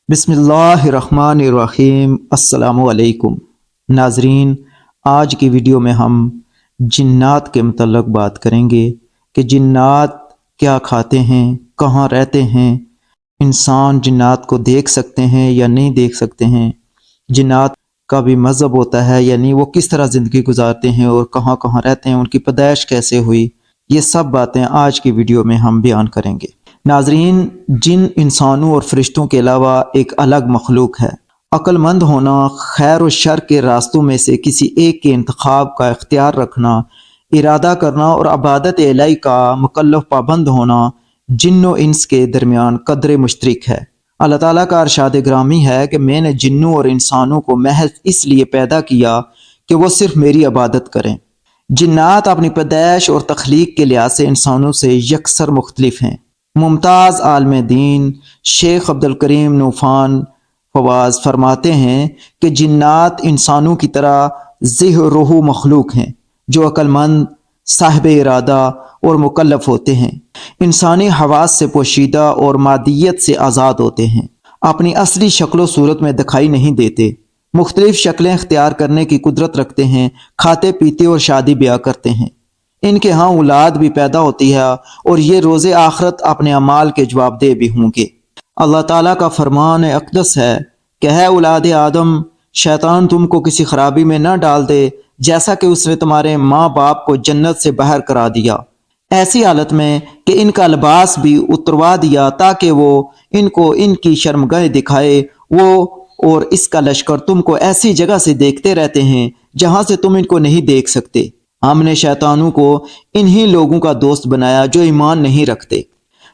بسم اللہ الرحمن الرحیم۔ السلام علیکم ناظرین، آج کی ویڈیو میں ہم جنات کے متعلق بات کریں گے کہ جنات کیا کھاتے ہیں، کہاں رہتے ہیں، انسان جنات کو دیکھ سکتے ہیں یا نہیں دیکھ سکتے ہیں، جنات کا بھی مذہب ہوتا ہے یعنی وہ کس طرح زندگی گزارتے ہیں اور کہاں کہاں رہتے ہیں، ان کی پیدائش کیسے ہوئی، یہ سب باتیں آج کی ویڈیو میں ہم بیان کریں گے۔ ناظرین، جن انسانوں اور فرشتوں کے علاوہ ایک الگ مخلوق ہے۔ عقل مند ہونا، خیر و شر کے راستوں میں سے کسی ایک کے انتخاب کا اختیار رکھنا، ارادہ کرنا اور عبادت الہی کا مکلف پابند ہونا جن و انس کے درمیان قدر مشترک ہے۔ اللہ تعالیٰ کا ارشاد گرامی ہے کہ میں نے جنوں اور انسانوں کو محض اس لیے پیدا کیا کہ وہ صرف میری عبادت کریں۔ جنات اپنی پیدائش اور تخلیق کے لحاظ سے انسانوں سے یکسر مختلف ہیں۔ ممتاز عالم دین شیخ عبدالکریم نوفان فواز فرماتے ہیں کہ جنات انسانوں کی طرح ذہن و روح مخلوق ہیں جو عقل مند، صاحب ارادہ اور مکلف ہوتے ہیں۔ انسانی حواس سے پوشیدہ اور مادیت سے آزاد ہوتے ہیں، اپنی اصلی شکل و صورت میں دکھائی نہیں دیتے، مختلف شکلیں اختیار کرنے کی قدرت رکھتے ہیں، کھاتے پیتے اور شادی بیاہ کرتے ہیں۔ ان کے ہاں اولاد بھی پیدا ہوتی ہے اور یہ روز آخرت اپنے اعمال کے جواب دہ بھی ہوں گے۔ اللہ تعالیٰ کا فرمان اقدس ہے کہ اے اولاد آدم، شیطان تم کو کسی خرابی میں نہ ڈال دے جیسا کہ اس نے تمہارے ماں باپ کو جنت سے باہر کرا دیا، ایسی حالت میں کہ ان کا لباس بھی اتروا دیا تاکہ وہ ان کو ان کی شرمگاہ دکھائے۔ وہ اور اس کا لشکر تم کو ایسی جگہ سے دیکھتے رہتے ہیں جہاں سے تم ان کو نہیں دیکھ سکتے۔ ہم نے شیطانوں کو انہی لوگوں کا دوست بنایا جو ایمان نہیں رکھتے۔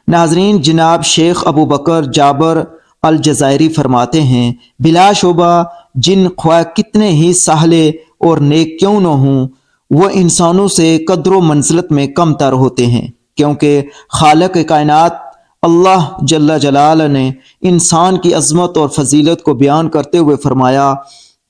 ناظرین، جناب شیخ ابو بکر جابر الجزائری فرماتے ہیں، بلا شبہ جن خواہ کتنے ہی سہلے اور نیک کیوں نہ ہوں، وہ انسانوں سے قدر و منزلت میں کم تر ہوتے ہیں، کیونکہ خالق کائنات اللہ جل جلالہ نے انسان کی عظمت اور فضیلت کو بیان کرتے ہوئے فرمایا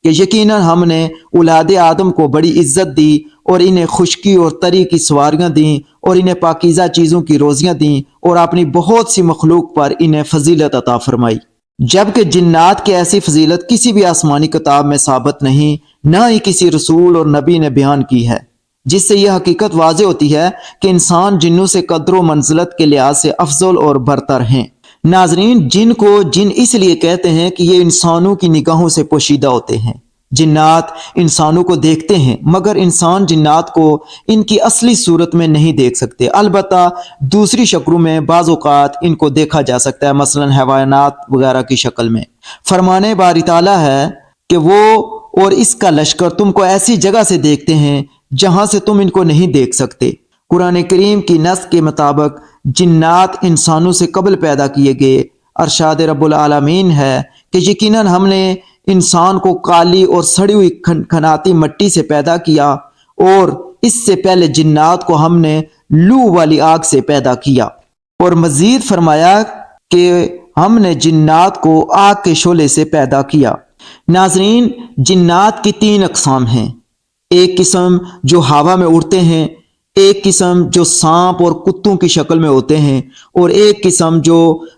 کہ یقیناً ہم نے اولاد آدم کو بڑی عزت دی اور انہیں خشکی اور تری کی سواریاں دیں اور انہیں پاکیزہ چیزوں کی روزیاں دیں اور اپنی بہت سی مخلوق پر انہیں فضیلت عطا فرمائی، جبکہ جنات کی ایسی فضیلت کسی بھی آسمانی کتاب میں ثابت نہیں، نہ ہی کسی رسول اور نبی نے بیان کی ہے، جس سے یہ حقیقت واضح ہوتی ہے کہ انسان جنوں سے قدر و منزلت کے لحاظ سے افضل اور برتر ہیں۔ ناظرین، جن کو جن اس لیے کہتے ہیں کہ یہ انسانوں کی نگاہوں سے پوشیدہ ہوتے ہیں۔ جنات انسانوں کو دیکھتے ہیں مگر انسان جنات کو ان کی اصلی صورت میں نہیں دیکھ سکتے، البتہ دوسری شکلوں میں بعض اوقات ان کو دیکھا جا سکتا ہے، مثلا حیوانات وغیرہ کی شکل میں۔ فرمانے باری تعالیٰ ہے کہ وہ اور اس کا لشکر تم کو ایسی جگہ سے دیکھتے ہیں جہاں سے تم ان کو نہیں دیکھ سکتے۔ قرآن کریم کی نص کے مطابق جنات انسانوں سے قبل پیدا کیے گئے۔ ارشاد رب العالمین ہے کہ یقیناً ہم نے انسان کو کالی اور سڑی ہوئی کھناتی مٹی سے پیدا کیا اور اس سے پہلے جنات کو ہم نے لو والی آگ سے پیدا کیا، اور مزید فرمایا کہ ہم نے جنات کو آگ کے شعلے سے پیدا کیا۔ ناظرین، جنات کی تین اقسام ہیں، ایک قسم جو ہوا میں اڑتے ہیں، ایک قسم جو سانپ اور کتوں کی شکل میں ہوتے ہیں، اور ایک قسم جو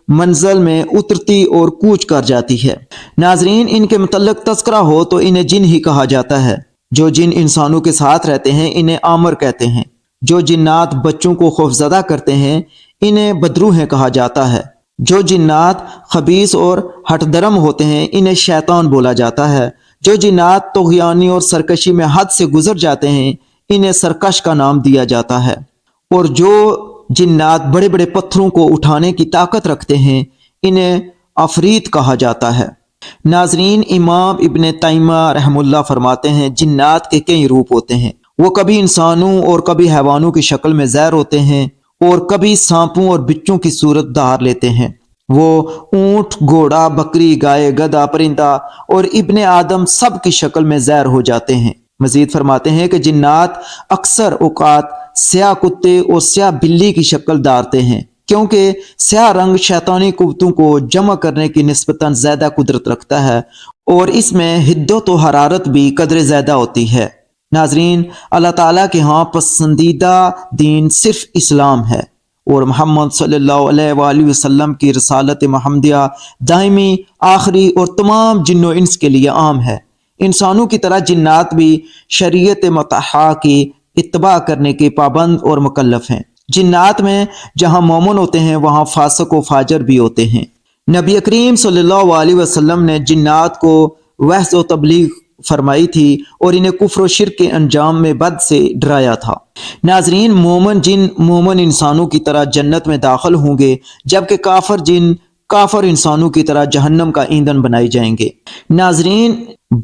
منزل میں اترتی اور کوچ کر جاتی ہے۔ ناظرین، ان کے متعلق تذکرہ ہو تو انہیں جن ہی کہا جاتا ہے۔ جو جن انسانوں کے ساتھ رہتے ہیں انہیں آمر کہتے ہیں۔ جو جنات بچوں کو خوفزدہ کرتے ہیں انہیں بدروہیں کہا جاتا ہے۔ جو جنات خبیث اور ہٹ درم ہوتے ہیں انہیں شیطان بولا جاتا ہے۔ جو جنات طغیانی اور سرکشی میں حد سے گزر جاتے ہیں انہیں سرکش کا نام دیا جاتا ہے، اور جو جنات بڑے بڑے پتھروں کو اٹھانے کی طاقت رکھتے ہیں انہیں عفریت کہا جاتا ہے۔ ناظرین، امام ابن تیمیہ رحم اللہ فرماتے ہیں، جنات کے کئی روپ ہوتے ہیں، وہ کبھی انسانوں اور کبھی حیوانوں کی شکل میں ظاہر ہوتے ہیں اور کبھی سانپوں اور بچوں کی صورت دھار لیتے ہیں۔ وہ اونٹ، گھوڑا، بکری، گائے، گدھا، پرندہ اور ابن آدم سب کی شکل میں ظاہر ہو جاتے ہیں۔ مزید فرماتے ہیں کہ جنات اکثر اوقات سیاہ کتے اور سیاہ بلی کی شکل دھارتے ہیں، کیونکہ سیاہ رنگ شیطانی قوتوں کو جمع کرنے کی نسبتاً زیادہ قدرت رکھتا ہے اور اس میں حدت و حرارت بھی قدر زیادہ ہوتی ہے۔ ناظرین، اللہ تعالیٰ کے ہاں پسندیدہ دین صرف اسلام ہے اور محمد صلی اللہ علیہ وآلہ وسلم کی رسالت محمدیہ دائمی، آخری اور تمام جن و انس کے لیے عام ہے۔ انسانوں کی طرح جنات بھی شریعت مطہرہ کی اتباع کرنے کے پابند اور مکلف ہیں۔ جنات میں جہاں مومن ہوتے ہیں وہاں فاسق و فاجر بھی ہوتے ہیں۔ نبی کریم صلی اللہ علیہ وسلم نے جنات کو وعظ و تبلیغ فرمائی تھی اور انہیں کفر و شرک کے انجام میں بد سے ڈرایا تھا۔ ناظرین، مومن جن مومن انسانوں کی طرح جنت میں داخل ہوں گے، جبکہ کافر جن کافر انسانوں کی طرح جہنم کا ایندھن بنائے جائیں گے۔ ناظرین،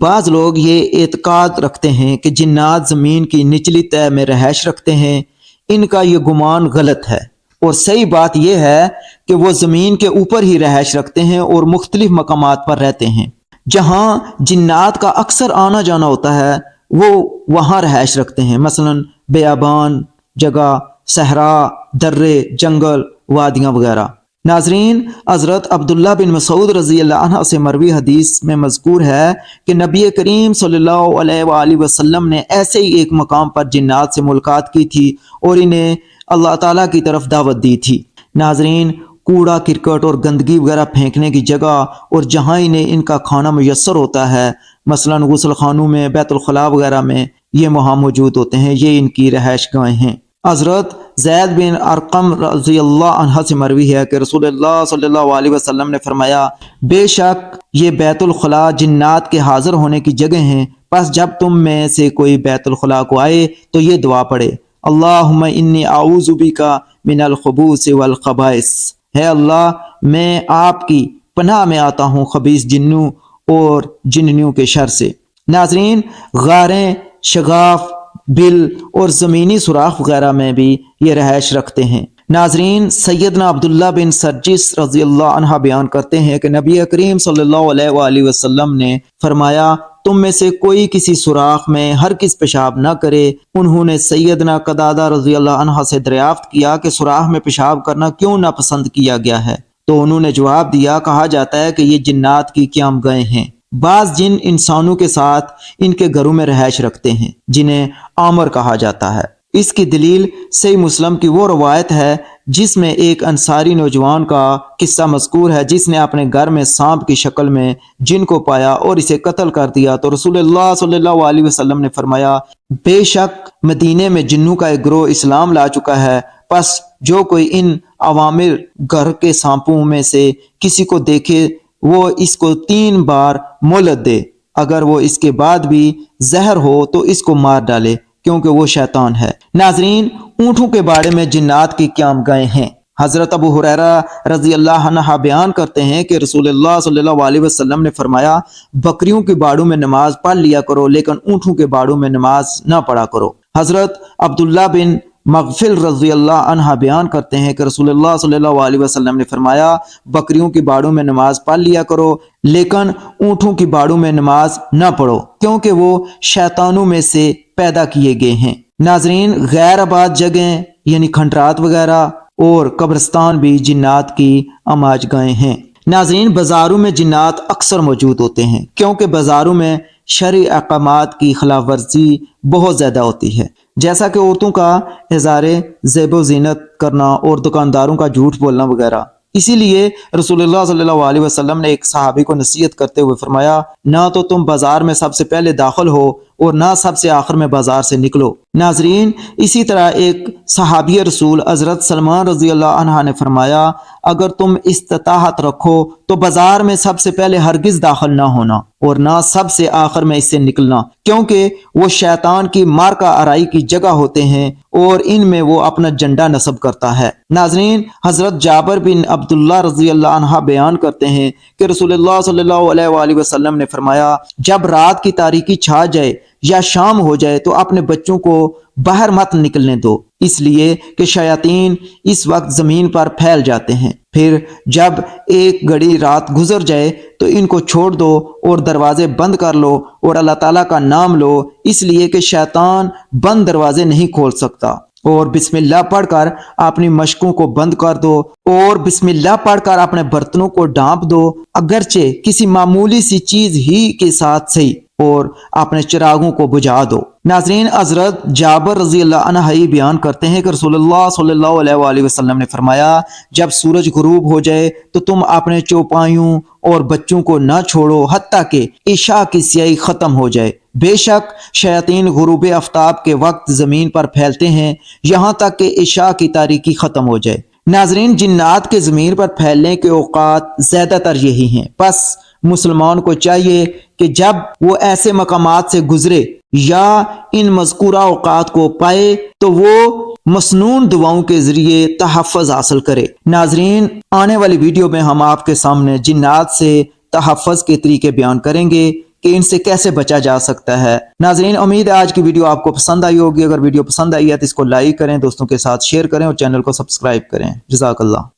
بعض لوگ یہ اعتقاد رکھتے ہیں کہ جنات زمین کی نچلی تہہ میں رہائش رکھتے ہیں۔ ان کا یہ گمان غلط ہے، اور صحیح بات یہ ہے کہ وہ زمین کے اوپر ہی رہائش رکھتے ہیں اور مختلف مقامات پر رہتے ہیں۔ جہاں جنات کا اکثر آنا جانا ہوتا ہے وہ وہاں رہائش رکھتے ہیں، مثلا بیابان جگہ، صحرا، درے، جنگل، وادیاں وغیرہ۔ ناظرین، حضرت عبداللہ بن مسعود رضی اللہ عنہ سے مروی حدیث میں مذکور ہے کہ نبی کریم صلی اللہ علیہ وآلہ وسلم نے ایسے ہی ایک مقام پر جنات سے ملاقات کی تھی اور انہیں اللہ تعالیٰ کی طرف دعوت دی تھی۔ ناظرین، کوڑا کرکٹ اور گندگی وغیرہ پھینکنے کی جگہ اور جہاں انہیں ان کا کھانا میسر ہوتا ہے، مثلا غسل خانوں میں، بیت الخلاء وغیرہ میں، یہ وہاں موجود ہوتے ہیں۔ یہ ان کی رہائش گاہیں ہیں۔ حضرت زید بن ارقم رضی اللہ عنہ سے مروی ہے کہ رسول اللہ صلی اللہ علیہ وسلم نے فرمایا، بے شک یہ بیت الخلاء جنات کے حاضر ہونے کی جگہ ہیں، پس جب تم میں سے کوئی بیت الخلاء کو آئے تو یہ دعا پڑھے، اللہم انی اعوذ بک من الخبوث والخبائث، ہے اللہ میں آپ کی پناہ میں آتا ہوں خبیث جنوں اور جننیوں کے شر سے۔ ناظرین، غاریں، شگاف، بل اور زمینی سوراخ وغیرہ میں بھی یہ رہائش رکھتے ہیں۔ ناظرین، سیدنا عبداللہ بن سرجس رضی اللہ عنہ بیان کرتے ہیں کہ نبی کریم صلی اللہ علیہ وآلہ وسلم نے فرمایا، تم میں سے کوئی کسی سوراخ میں ہرگز پیشاب نہ کرے۔ انہوں نے سیدنا قتادہ رضی اللہ عنہ سے دریافت کیا کہ سوراخ میں پیشاب کرنا کیوں ناپسند کیا گیا ہے؟ تو انہوں نے جواب دیا، کہا جاتا ہے کہ یہ جنات کی قیام گاہیں ہیں۔ بعض جن انسانوں کے ساتھ ان کے گھروں میں رہائش رکھتے ہیں جنہیں آمر کہا جاتا ہے۔ اس کی دلیل صحیح مسلم کی وہ روایت ہے جس میں ایک انصاری نوجوان کا قصہ مذکور ہے جس نے اپنے گھر میں سانپ کی شکل میں جن کو پایا اور اسے قتل کر دیا، تو رسول اللہ صلی اللہ علیہ وسلم نے فرمایا، بے شک مدینے میں جنوں کا ایک گروہ اسلام لا چکا ہے، پس جو کوئی ان عوامر گھر کے سانپوں میں سے کسی کو دیکھے وہ اس کو 3 بار مہلت دے، اگر وہ اس کے بعد بھی زہر ہو تو اس کو مار ڈالے، کیونکہ وہ شیطان ہے۔ ناظرین، اونٹوں کے باڑے میں جنات کی قیام گاہیں ہیں۔ حضرت ابو ہریرہ رضی اللہ عنہ بیان کرتے ہیں کہ رسول اللہ صلی اللہ علیہ وسلم نے فرمایا، بکریوں کے باڑوں میں نماز پڑھ لیا کرو لیکن اونٹوں کے باڑوں میں نماز نہ پڑھا کرو۔ حضرت عبداللہ بن مغفل رضی اللہ عنہ بیان کرتے ہیں کہ رسول اللہ صلی اللہ علیہ وسلم نے فرمایا، بکریوں کی باڑوں میں نماز پڑھ لیا کرو لیکن اونٹوں کی باڑوں میں نماز نہ پڑھو، کیونکہ وہ شیطانوں میں سے پیدا کیے گئے ہیں۔ ناظرین، غیر آباد جگہیں یعنی کھنڈرات وغیرہ اور قبرستان بھی جنات کی اماج گاہیں ہیں۔ ناظرین، بازاروں میں جنات اکثر موجود ہوتے ہیں کیونکہ بازاروں میں شرعی احکامات کی خلاف ورزی بہت زیادہ ہوتی ہے، جیسا کہ عورتوں کا اظہار زیب و زینت کرنا اور دکانداروں کا جھوٹ بولنا وغیرہ۔ اسی لیے رسول اللہ صلی اللہ علیہ وسلم نے ایک صحابی کو نصیحت کرتے ہوئے فرمایا، نہ تو تم بازار میں سب سے پہلے داخل ہو اور نہ سب سے آخر میں بازار سے نکلو۔ ناظرین، اسی طرح ایک صحابی رسول حضرت سلمان رضی اللہ عنہ نے فرمایا، اگر تم استطاعت رکھو تو بازار میں سب سے پہلے ہرگز داخل نہ ہونا اور نہ سب سے آخر میں اس سے نکلنا، کیونکہ وہ شیطان کی مارکہ آرائی کی جگہ ہوتے ہیں اور ان میں وہ اپنا جنڈا نصب کرتا ہے۔ ناظرین، حضرت جابر بن عبداللہ رضی اللہ عنہ بیان کرتے ہیں کہ رسول اللہ صلی اللہ علیہ وآلہ وسلم نے فرمایا، جب رات کی تاریکی چھا جائے یا شام ہو جائے تو اپنے بچوں کو باہر مت نکلنے دو، اس لیے کہ شیاطین اس وقت زمین پر پھیل جاتے ہیں۔ پھر جب ایک گھڑی رات گزر جائے تو ان کو چھوڑ دو اور دروازے بند کر لو اور اللہ تعالیٰ کا نام لو، اس لیے کہ شیطان بند دروازے نہیں کھول سکتا، اور بسم اللہ پڑھ کر اپنی مشکوں کو بند کر دو اور بسم اللہ پڑھ کر اپنے برتنوں کو ڈھانپ دو، اگرچہ کسی معمولی سی چیز ہی کے ساتھ صحیح، اور اپنے چراغوں کو بجھا دو۔ ناظرین، حضرت جابر رضی اللہ عنہ بیان کرتے ہیں کہ رسول اللہ صلی اللہ علیہ وآلہ وسلم نے فرمایا، جب سورج غروب ہو جائے تو تم اپنے چوپایوں اور بچوں کو نہ چھوڑو حتیٰ کہ عشاء کی سیاہی ختم ہو جائے۔ بے شک شیاطین غروب آفتاب کے وقت زمین پر پھیلتے ہیں یہاں تک کہ عشاء کی تاریکی ختم ہو جائے۔ ناظرین، جنات کے زمین پر پھیلنے کے اوقات زیادہ تر یہی ہیں، پس مسلمان کو چاہیے کہ جب وہ ایسے مقامات سے گزرے یا ان مذکورہ اوقات کو پائے تو وہ مسنون دعاؤں کے ذریعے تحفظ حاصل کرے۔ ناظرین، آنے والی ویڈیو میں ہم آپ کے سامنے جنات سے تحفظ کے طریقے بیان کریں گے کہ ان سے کیسے بچا جا سکتا ہے۔ ناظرین، امید ہے آج کی ویڈیو آپ کو پسند آئی ہوگی۔ اگر ویڈیو پسند آئی ہے تو اس کو لائک کریں، دوستوں کے ساتھ شیئر کریں اور چینل کو سبسکرائب کریں۔ جزاک اللہ۔